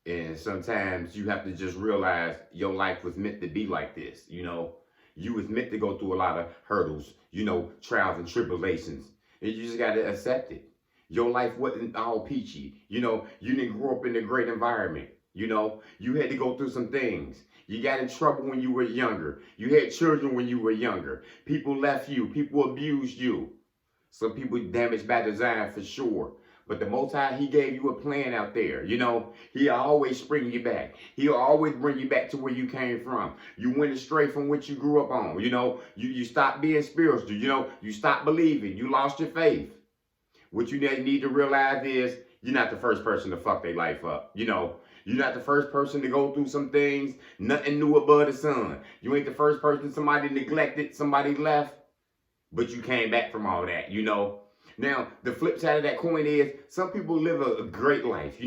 And sometimes you have to just realize your life was meant to be like this. You was meant to go through a lot of hurdles, trials and tribulations. And you just got to accept it. Your life wasn't all peachy. You didn't grow up in a great environment. You had to go through some things. You got in trouble when you were younger. You had children when you were younger. People left you. People abused you. Some people damaged by design for sure. But the Most High, He gave you a plan out there. He'll always bring you back. He'll always bring you back to where you came from. You went astray from what you grew up on. You stopped being spiritual. You stopped believing. You lost your faith. What you need to realize is you're not the first person to fuck their life up. You're not the first person to go through some things. Nothing new above the sun. You ain't the first person somebody neglected, somebody left, but you came back from all that. Now, the flip side of that coin is some people live a great life.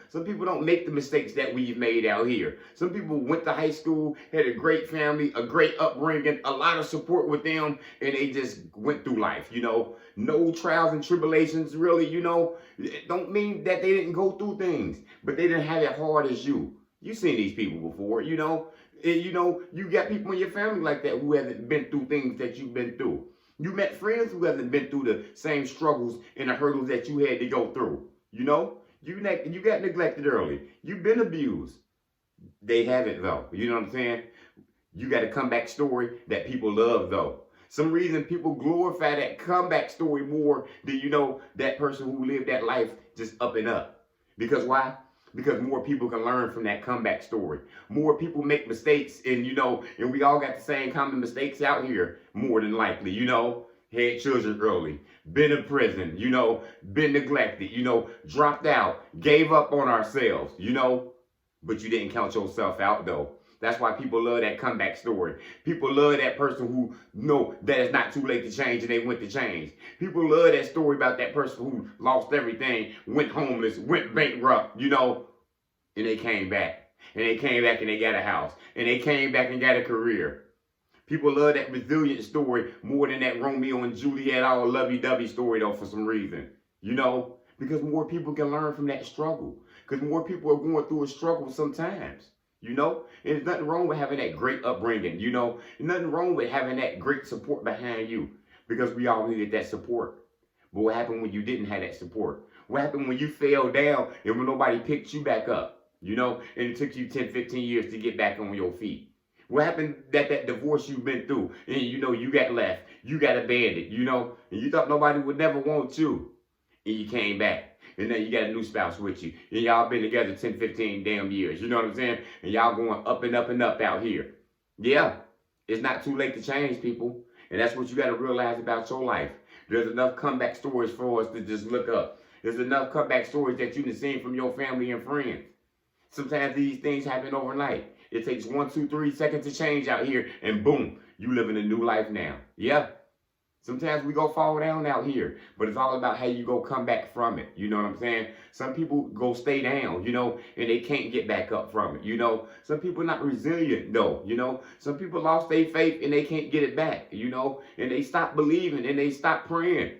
Some people don't make the mistakes that we've made out here. Some people went to high school, had a great family, a great upbringing, a lot of support with them, and they just went through life. No trials and tribulations, really. It don't mean that they didn't go through things, but they didn't have it hard as you. You've seen these people before. You got people in your family like that who haven't been through things that you've been through. You met friends who haven't been through the same struggles and the hurdles that you had to go through. You got neglected early. You've been abused. They haven't though. You know what I'm saying? You got a comeback story that people love though. Some reason people glorify that comeback story more than that person who lived that life just up and up. Because why? Because more people can learn from that comeback story. More people make mistakes, and we all got the same common mistakes out here, more than likely. Had children early, been in prison, been neglected, dropped out, gave up on ourselves, but you didn't count yourself out though. That's why people love that comeback story. People love that person who know that it's not too late to change and they went to change. People love that story about that person who lost everything, went homeless, went bankrupt, and they came back. And they came back and they got a house. And they came back and got a career. People love that resilient story more than that Romeo and Juliet all lovey-dovey story though for some reason. Because more people can learn from that struggle. Because more people are going through a struggle sometimes. And there's nothing wrong with having that great upbringing, There's nothing wrong with having that great support behind you, because we all needed that support. But what happened when you didn't have that support? What happened when you fell down and when nobody picked you back up, and it took you 10, 15 years to get back on your feet? What happened that divorce you've been through and you got left, you got abandoned, and you thought nobody would never want you, and you came back. And then you got a new spouse with you. And y'all been together 10, 15 damn years. You know what I'm saying? And y'all going up and up and up out here. Yeah, it's not too late to change, people. And that's what you got to realize about your life. There's enough comeback stories for us to just look up. There's enough comeback stories that you can see from your family and friends. Sometimes these things happen overnight. It takes 1, 2, 3 seconds to change out here. And boom, you living a new life now. Yeah. Sometimes we go fall down out here, but it's all about how you go come back from it. You know what I'm saying? Some people go stay down, and they can't get back up from it. Some people not resilient though, Some people lost their faith and they can't get it back, and they stop believing and they stop praying.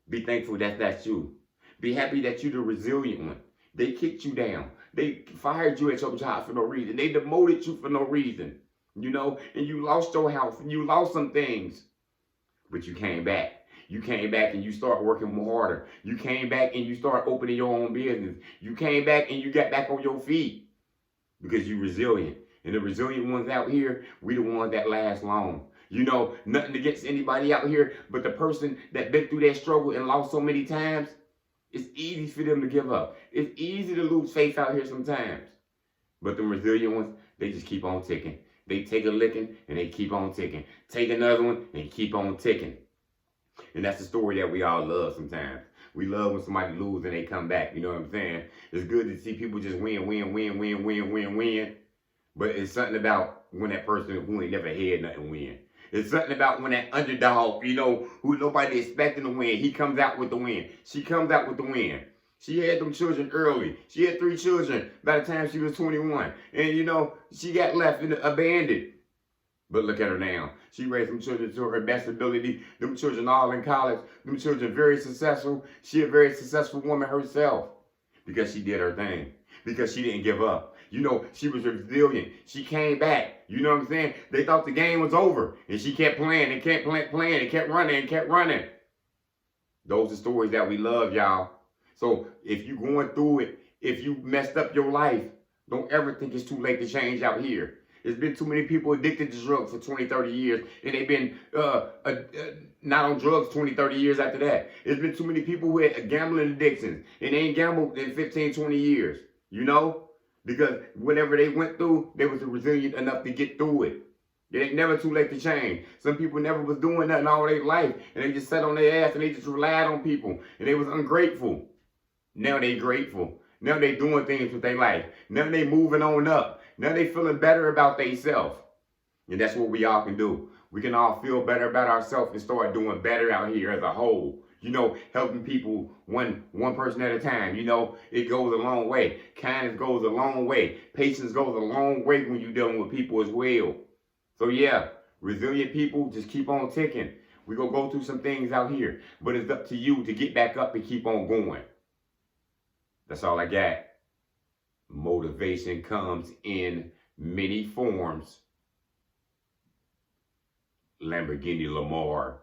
Be thankful that that's you. Be happy that you're the resilient one. They kicked you down. They fired you at your job for no reason. They demoted you for no reason, and you lost your house and you lost some things. But you came back. You came back and you start working more harder. You came back and you start opening your own business. You came back and you got back on your feet because you're resilient. And the resilient ones out here, we the ones that last long. Nothing against anybody out here, but the person that been through that struggle and lost so many times, it's easy for them to give up. It's easy to lose faith out here sometimes. But the resilient ones, they just keep on ticking. They take a licking and they keep on ticking. Take another one and keep on ticking. And that's the story that we all love sometimes. We love when somebody loses and they come back. You know what I'm saying? It's good to see people just win. But it's something about when that person who ain't never had nothing win. It's something about when that underdog, who nobody expecting to win, he comes out with the win. She comes out with the win. She had them children early. She had 3 children by the time she was 21. And, she got left and abandoned. But look at her now. She raised them children to her best ability. Them children all in college. Them children very successful. She a very successful woman herself because she did her thing. because she didn't give up. You know, she was resilient. She came back. You know what I'm saying? They thought the game was over, and she kept playing and kept playing and kept running and kept running. Those are stories that we love, y'all. So if you're going through it, if you messed up your life, don't ever think it's too late to change out here. There's been too many people addicted to drugs for 20, 30 years, and they've been not on drugs 20, 30 years after that. There's been too many people who had gambling addictions, and they ain't gambled in 15, 20 years, you know? Because whatever they went through, they was resilient enough to get through it. It ain't never too late to change. Some people never was doing nothing all their life, and they just sat on their ass, and they just relied on people, and they was ungrateful. Now they grateful. Now they doing things with their life. Now they moving on up. Now they feeling better about themselves. And that's what we all can do. We can all feel better about ourselves and start doing better out here as a whole. You know, helping people one person at a time. You know, it goes a long way. Kindness goes a long way. Patience goes a long way when you're dealing with people as well. So yeah, resilient people, just keep on ticking. We're going to go through some things out here. But it's up to you to get back up and keep on going. That's all I got. Motivation comes in many forms. Lamborghini Lamar.